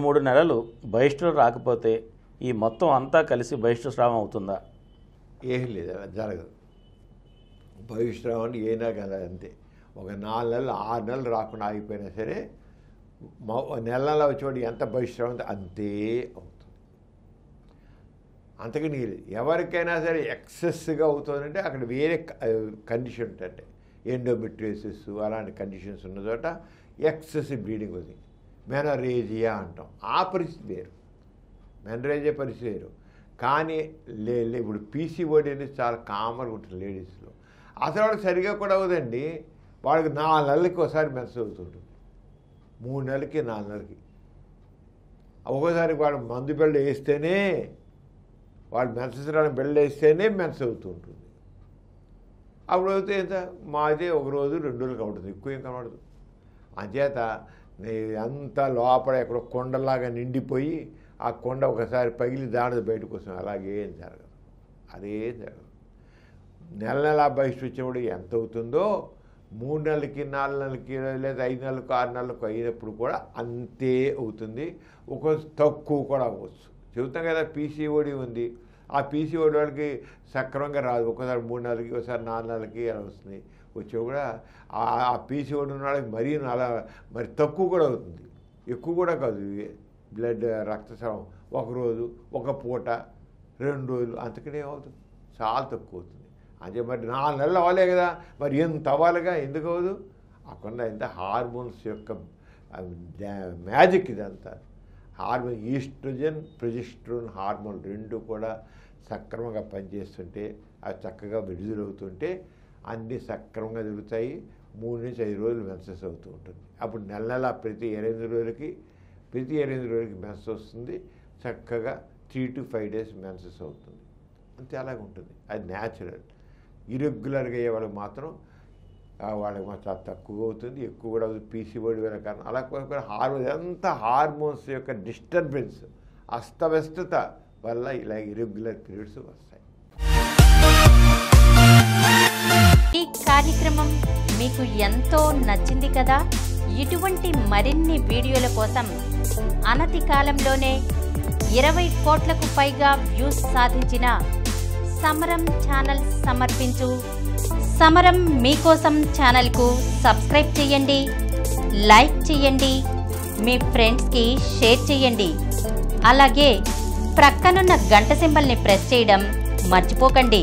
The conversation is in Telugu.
2-3 నెలలు బహిష్టు రాకపోతే ఈ మొత్తం అంతా కలిసి బహిష్టుస్రావం అవుతుందా? ఏం లేదు, అలా జరగదు. బహిష్టుస్రావం అంటే ఏనా కదా అంతే. ఒక 4 నెలలు 6 నెలలు రాకుండా ఆగిపోయినా సరే నెల వచ్చేవాడు ఎంత బహిష్టుస్రావం అంతే అవుతుంది. అంతకని ఎవరికైనా సరే ఎక్సెస్గా అవుతుందంటే అక్కడ వేరే కండిషన్ ఉంటుంది. ఎండోమెట్రియోసిస్ అలాంటి కండిషన్స్ ఉన్న చోట ఎక్సెసివ్ బ్లీడింగ్ అవుతుంది. మెనరేజియా అంటాం. ఆ పరిస్థితి వేరు, మెనరేజియా పరిస్థితి వేరు. కానీ ఇప్పుడు పీసీఓడి అనేది చాలా కామన్గా ఉంటుంది లేడీస్లో. అసలు వాళ్ళకి సరిగా కూడా అవుదండి. వాళ్ళకి 4 నెలలకి ఒకసారి మెన్స్ అవుతుంటుంది, 3 నెలలకి 4 నెలలకి. ఒక్కోసారి వాళ్ళు మందు బెల్ట్ వేస్తేనే, వాళ్ళు మెన్సెస్రానికి బెల్ట్ వేస్తేనే మెన్స్ అవుతూ ఉంటుంది. అప్పుడు అయితే ఎంత మాదే 1 రోజు 2 రోజులు కనబడుతుంది, ఎక్కువ ఏం కనబడదు. అంచేత అంతా లోపల ఎక్కడో కొండలాగా నిండిపోయి ఆ కొండ ఒకసారి పగిలి దాని బయటకు వస్తుంది. అలాగేం జరగదు, అదేం జరగదు. నెల బహిష్టు వచ్చినప్పుడు ఎంత అవుతుందో 3 నెలలకి 4 నెలలకి లేదా 5 నెలలకు 6 నెలలకు అయినప్పుడు కూడా అంతే అవుతుంది. ఒక తక్కువ కూడా అవ్వచ్చు. చెబుతాం కదా పీసీఓడి ఉంది, ఆ పీసీఓడి వాళ్ళకి సక్రమంగా రాదు. ఒకసారి 3 నెలలకి, ఒకసారి 4 నెలలకి అలా వస్తుంది. వచ్చి కూడా ఆ పీసీఓడి ఉన్న వాళ్ళకి మరీ అలా మరి తక్కువ కూడా అవుతుంది, ఎక్కువ కూడా కాదు. బ్లడ్ రక్తస్రావం 1 రోజు, 1 పూట, 2 రోజులు అంతకనే అవుతుంది, చాలా తక్కువ అవుతుంది. అంటే మరి 4 నెలలు అవ్వలే కదా, మరి ఎంత అవ్వాలిగా, ఎందుకు అవ్వదు? అక్కడ ఎంత హార్మోన్స్ యొక్క మ్యాజిక్ ఇదంతా. హార్మోన్ ఈస్ట్రోజన్, ప్రొజెస్టెరాన్ హార్మోన్ 2 కూడా సక్రమంగా పనిచేస్తుంటే, అవి చక్కగా విడుదలవుతుంటే అన్నీ సక్రమంగా జరుగుతాయి. 3 నుంచి 5 రోజులు మెన్సెస్ అవుతూ ఉంటుంది. అప్పుడు నెల ప్రతి 8 రోజులకి మెన్స్ వస్తుంది. చక్కగా 3 to 5 days మెన్సెస్ అవుతుంది. అంతే, అలాగే ఉంటుంది. అది న్యాచురల్. ఇరెగ్యులర్గా అయ్యే వాళ్ళకి మాత్రం చాలా తక్కువ అవుతుంది, ఎక్కువ కూడా అవుతుంది. పీసీఓడి వల్ల కారణం అలా హార్మోన్ ఎంత హార్మోన్స్ యొక్క డిస్టర్బెన్స్, అస్తవ్యస్తత వల్ల ఇలా ఇరెగ్యులర్ పీరియడ్స్ వస్తాయి. ఈ కార్యక్రమం మీకు ఎంతో నచ్చింది కదా. ఇటువంటి మరిన్ని వీడియోల కోసం అనతి కాలంలోనే 20 కోట్లకు పైగా వ్యూస్ సాధించిన సమరం ఛానల్ సమర్పించు సమరం మీకోసం ఛానల్కు సబ్స్క్రైబ్ చేయండి, లైక్ చేయండి, మీ ఫ్రెండ్స్కి షేర్ చేయండి. అలాగే ప్రక్కనున్న గంట సింబల్ని ప్రెస్ చేయడం మర్చిపోకండి.